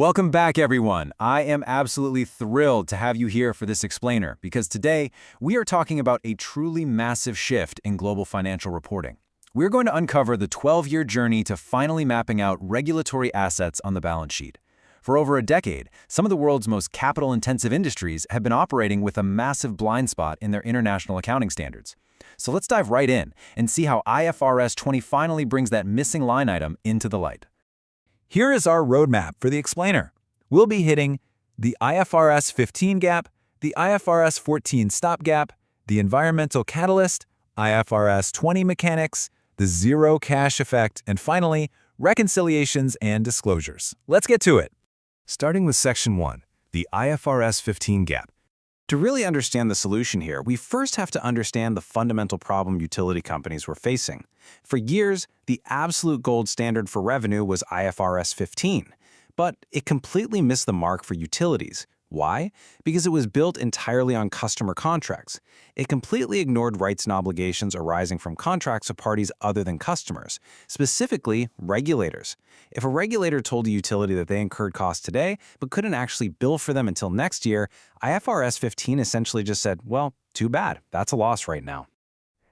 Welcome back, everyone. I am absolutely thrilled to have you here for this explainer because today we are talking about a truly massive shift in global financial reporting. We're going to uncover the 12-year journey to finally mapping out regulatory assets on the balance sheet. For over a decade, some of the world's most capital-intensive industries have been operating with a massive blind spot in their international accounting standards. So let's dive right in and see how IFRS 20 finally brings that missing line item into the light. Here is our roadmap for the explainer. We'll be hitting the IFRS 15 gap, the IFRS 14 stopgap, the environmental catalyst, IFRS 20 mechanics, the zero cash effect, and finally, reconciliations and disclosures. Let's get to it. Starting with Section 1, the IFRS 15 gap. To really understand the solution here, we first have to understand the fundamental problem utility companies were facing. For years, the absolute gold standard for revenue was IFRS 15, but it completely missed the mark for utilities. Why? Because it was built entirely on customer contracts. It completely ignored rights and obligations arising from contracts of parties other than customers, specifically regulators. If a regulator told a utility that they incurred costs today but couldn't actually bill for them until next year, IFRS 15 essentially just said, well, too bad, that's a loss right now.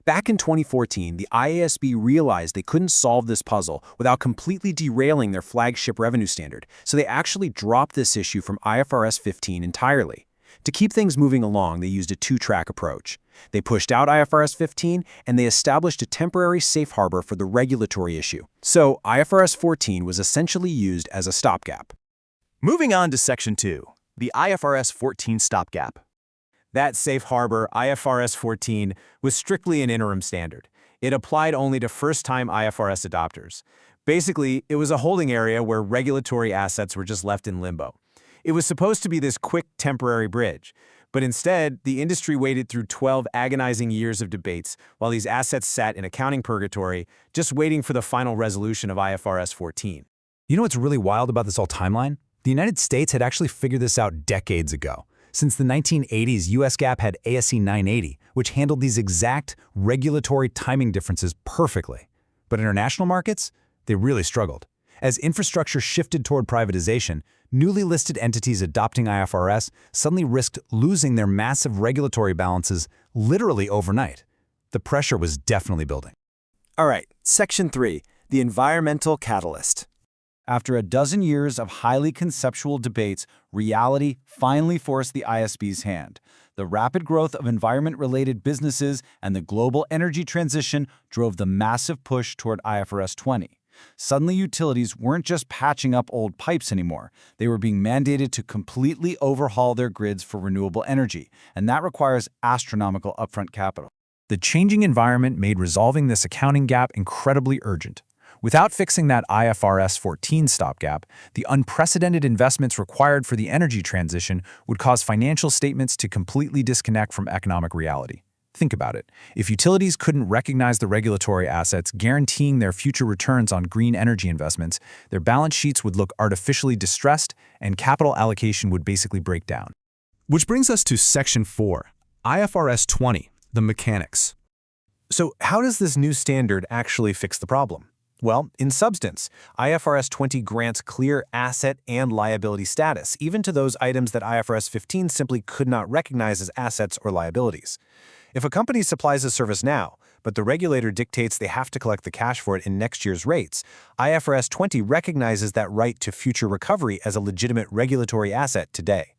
Back in 2014, the IASB realized they couldn't solve this puzzle without completely derailing their flagship revenue standard, so they actually dropped this issue from IFRS 15 entirely. To keep things moving along, they used a two-track approach. They pushed out IFRS 15, and they established a temporary safe harbor for the regulatory issue. So IFRS 14 was essentially used as a stopgap. Moving on to Section 2, the IFRS 14 stopgap. That safe harbor, IFRS 14, was strictly an interim standard. It applied only to first-time IFRS adopters. Basically, it was a holding area where regulatory assets were just left in limbo. It was supposed to be this quick, temporary bridge. But instead, the industry waded through 12 agonizing years of debates while these assets sat in accounting purgatory, just waiting for the final resolution of IFRS 14. You know what's really wild about this whole timeline? The United States had actually figured this out decades ago. Since the 1980s, US GAAP had ASC 980, which handled these exact regulatory timing differences perfectly. But international markets, they really struggled. As infrastructure shifted toward privatization, newly listed entities adopting IFRS suddenly risked losing their massive regulatory balances literally overnight. The pressure was definitely building. All right, Section 3, the environmental catalyst. After a dozen years of highly conceptual debates, reality finally forced the ISB's hand. The rapid growth of environment-related businesses and the global energy transition drove the massive push toward IFRS 20. Suddenly, utilities weren't just patching up old pipes anymore. They were being mandated to completely overhaul their grids for renewable energy, and that requires astronomical upfront capital. The changing environment made resolving this accounting gap incredibly urgent. Without fixing that IFRS 14 stopgap, the unprecedented investments required for the energy transition would cause financial statements to completely disconnect from economic reality. Think about it. If utilities couldn't recognize the regulatory assets guaranteeing their future returns on green energy investments, their balance sheets would look artificially distressed and capital allocation would basically break down. Which brings us to Section 4, IFRS 20, the mechanics. So how does this new standard actually fix the problem? Well, in substance, IFRS 20 grants clear asset and liability status, even to those items that IFRS 15 simply could not recognize as assets or liabilities. If a company supplies a service now, but the regulator dictates they have to collect the cash for it in next year's rates, IFRS 20 recognizes that right to future recovery as a legitimate regulatory asset today.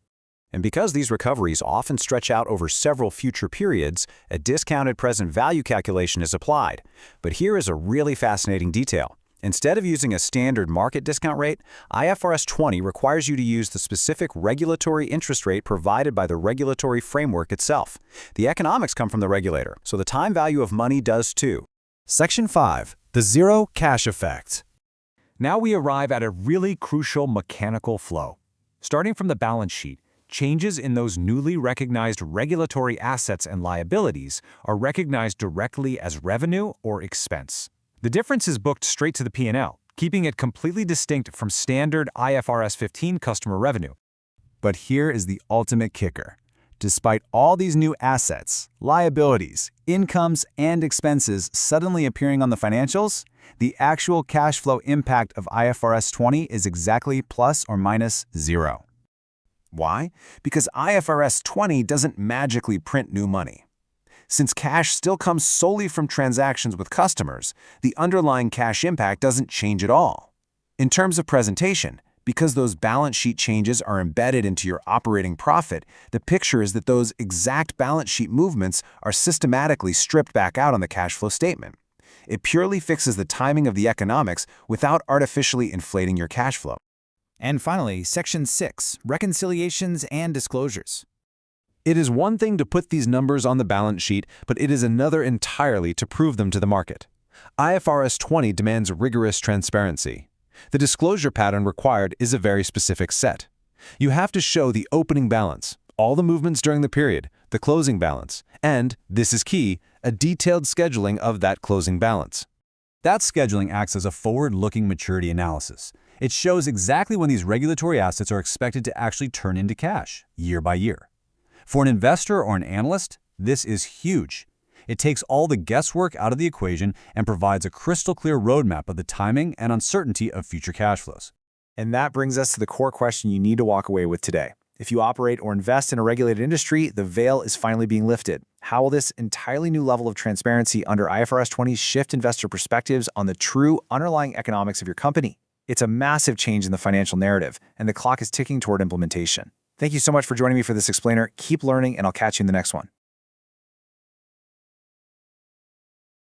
And because these recoveries often stretch out over several future periods, a discounted present value calculation is applied. But here is a really fascinating detail. Instead of using a standard market discount rate, IFRS 20 requires you to use the specific regulatory interest rate provided by the regulatory framework itself. The economics come from the regulator, so the time value of money does too. Section 5, the zero cash effect. Now we arrive at a really crucial mechanical flow. Starting from the balance sheet, changes in those newly recognized regulatory assets and liabilities are recognized directly as revenue or expense. The difference is booked straight to the P&L, keeping it completely distinct from standard IFRS 15 customer revenue. But here is the ultimate kicker. Despite all these new assets, liabilities, incomes, and expenses suddenly appearing on the financials, The actual cash flow impact of IFRS 20 is exactly plus or minus 0. Why? Because IFRS 20 doesn't magically print new money. Since cash still comes solely from transactions with customers, the underlying cash impact doesn't change at all. In terms of presentation, because those balance sheet changes are embedded into your operating profit, the picture is that those exact balance sheet movements are systematically stripped back out on the cash flow statement. It purely fixes the timing of the economics without artificially inflating your cash flow. And finally, Section 6, Reconciliations and Disclosures. It is one thing to put these numbers on the balance sheet, but it is another entirely to prove them to the market. IFRS 20 demands rigorous transparency. The disclosure pattern required is a very specific set. You have to show the opening balance, all the movements during the period, the closing balance, and, this is key, a detailed scheduling of that closing balance. That scheduling acts as a forward-looking maturity analysis. It shows exactly when these regulatory assets are expected to actually turn into cash, year by year. For an investor or an analyst, this is huge. It takes all the guesswork out of the equation and provides a crystal-clear roadmap of the timing and uncertainty of future cash flows. And that brings us to the core question you need to walk away with today. If you operate or invest in a regulated industry, the veil is finally being lifted. How will this entirely new level of transparency under IFRS 20 shift investor perspectives on the true underlying economics of your company? It's a massive change in the financial narrative, and the clock is ticking toward implementation. Thank you so much for joining me for this explainer. Keep learning, and I'll catch you in the next one.